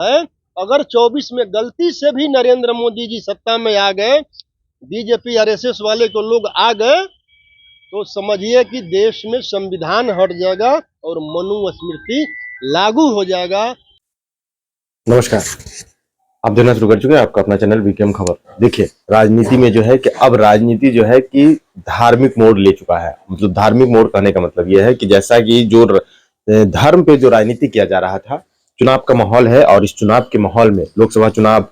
है। अगर 24 में गलती से भी नरेंद्र मोदी जी सत्ता में आ गए, बीजेपी आरएसएस वाले को लोग आ गए, तो समझिए कि देश में संविधान हट जाएगा और मनुस्मृति लागू हो जाएगा। नमस्कार, आप देखना शुरू कर चुके हैं आपका अपना चैनल वीकेएम खबर। देखिए, राजनीति में जो है कि अब राजनीति जो है कि धार्मिक मोड़ ले चुका है। मतलब धार्मिक मोड़ कहने का मतलब यह है कि जैसा कि जो धर्म पे जो राजनीति किया जा रहा था, चुनाव का माहौल है और इस चुनाव के माहौल में लोकसभा चुनाव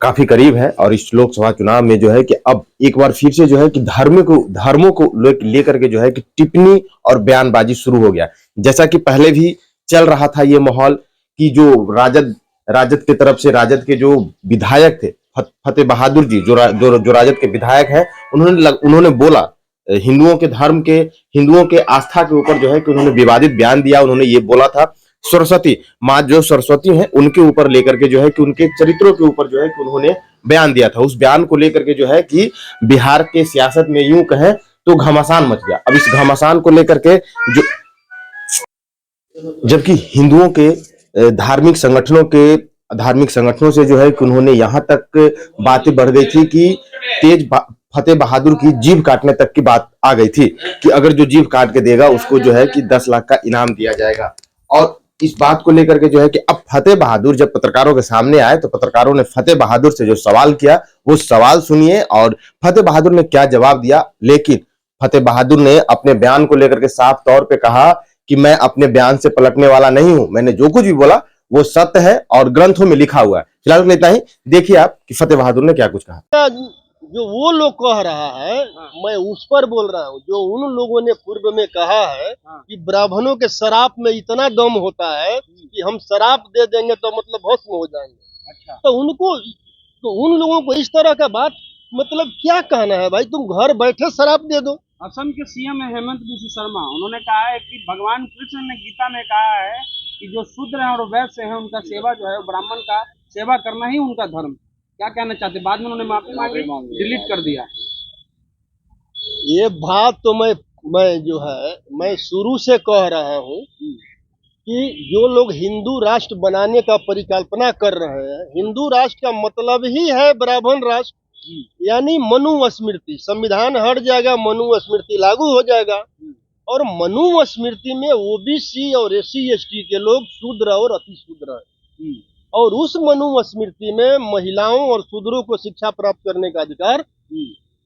काफी करीब है और इस लोकसभा चुनाव में जो है कि अब एक बार फिर से जो है कि धर्मों को लेकर के जो है कि टिप्पणी और बयानबाजी शुरू हो गया। जैसा कि पहले भी चल रहा था ये माहौल कि जो राजद की तरफ से राजद के जो विधायक थे फतेह बहादुर जी जो राजद के विधायक हैं, उन्होंने बोला हिंदुओं के आस्था के ऊपर जो है कि उन्होंने विवादित बयान दिया। उन्होंने ये बोला था सरस्वती माँ जो सरस्वती हैं उनके ऊपर लेकर के जो है कि उनके चरित्रों के ऊपर जो है कि उन्होंने बयान दिया था। उस बयान को लेकर के जो है कि बिहार के सियासत में यूं कहें तो घमासान मच गया। अब इस घमासान को लेकर के जो जबकि हिंदुओं के धार्मिक संगठनों से जो है कि उन्होंने यहां तक बातें बढ़ गई थी कि फतेह बहादुर की जीभ काटने तक की बात आ गई थी कि अगर जो जीभ काट के देगा उसको जो है कि 10 लाख का इनाम दिया जाएगा। और इस बात को लेकर के जो है कि अब फतेह बहादुर जब पत्रकारों के सामने आए तो पत्रकारों ने फतेह बहादुर से जो सवाल किया वो सवाल सुनिए और फतेह बहादुर ने क्या जवाब दिया। लेकिन फतेह बहादुर ने अपने बयान को लेकर के साफ तौर पे कहा कि मैं अपने बयान से पलटने वाला नहीं हूं, मैंने जो कुछ भी बोला वो सत्य है और ग्रंथों में लिखा हुआ है। फिलहाल इतना ही। देखिए आप कि फतेह बहादुर ने क्या कुछ कहा। जो वो लोग कह रहा है, मैं उस पर बोल रहा हूँ जो उन लोगों ने पूर्व में कहा है कि ब्राह्मणों के शराब में इतना दम होता है कि हम शराब दे देंगे तो मतलब भस्म हो जाएंगे। अच्छा। तो उन लोगों को इस तरह का बात मतलब क्या कहना है भाई, तुम घर बैठे शराब दे दो। असम के सीएम हेमंत बिस्वा शर्मा उन्होंने कहा है कि भगवान कृष्ण ने गीता में कहा है कि जो शूद्र है और वैश्य है उनका सेवा जो है ब्राह्मण का सेवा करना ही उनका धर्म। क्या कहना चाहते? बाद में उन्होंने माफी मांगी, डिलीट कर दिया। ये बात तो मैं शुरू से कह रहा हूँ कि जो लोग हिंदू राष्ट्र बनाने का परिकल्पना कर रहे हैं, हिंदू राष्ट्र का मतलब ही है ब्राह्मण राष्ट्र, यानी मनुस्मृति। संविधान हट जाएगा, मनुस्मृति लागू हो जाएगा और मनुस्मृति में ओबीसी और एससी एसटी के लोग शूद्र और अति शूद्र हैं और उस मनुस्मृति में महिलाओं और शूद्रों को शिक्षा प्राप्त करने का अधिकार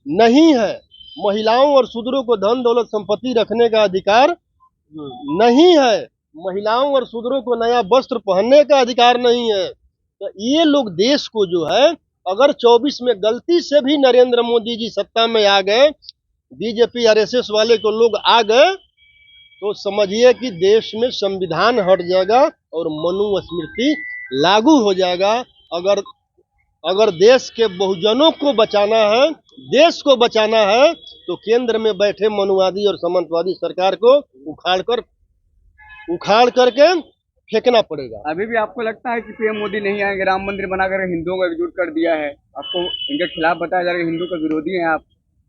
नहीं है। महिलाओं और शूद्रों को धन दौलत संपत्ति रखने का अधिकार नहीं है। महिलाओं और शूद्रों को नया वस्त्र पहनने का अधिकार नहीं है। तो ये लोग देश को जो है, अगर 24 में गलती से भी नरेंद्र मोदी जी सत्ता में आ गए, बीजेपी आरएसएस वाले को लोग आ गए, तो समझिए कि देश में संविधान हट जाएगा और मनुस्मृति लागू हो जाएगा। अगर देश के बहुजनों को बचाना है, देश को बचाना है, तो केंद्र में बैठे मनुवादी और सामंतवादी सरकार को उखाड़ करके फेंकना पड़ेगा। अभी भी आपको लगता है कि पीएम मोदी नहीं आएंगे? राम मंदिर बनाकर हिंदुओं को एकजुट कर दिया है, आपको इनके खिलाफ बताया जा रहा है, हिंदू का विरोधी है आप,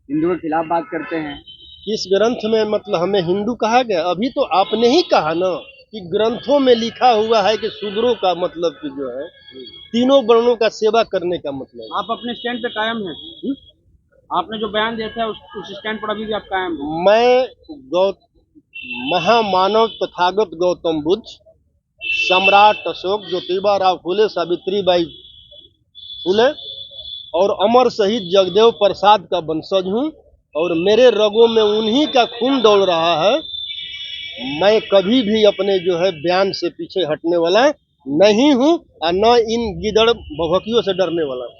हिंदुओं के खिलाफ बात करते हैं। किस ग्रंथ में मतलब हमें हिंदू कहा गया? अभी तो आपने ही कहा ना कि ग्रंथों में लिखा हुआ है कि शूद्रों का मतलब कि जो है तीनों वर्णों का सेवा करने का मतलब। आप अपने स्टैंड पे कायम हैं? आपने जो बयान दिया था उस स्टैंड पर अभी भी आप कायम हैं? मैं महामानव तथागत गौतम बुद्ध, सम्राट अशोक, ज्योतिबा राव फुले, सावित्रीबाई फुले और अमर शहीद जगदेव प्रसाद का वंशज हूँ और मेरे रगों में उन्हीं का खून दौड़ रहा है। मैं कभी भी अपने जो है बयान से पीछे हटने वाला नहीं हूँ और न इन गिदड़ भभकियों से डरने वाला हूँ।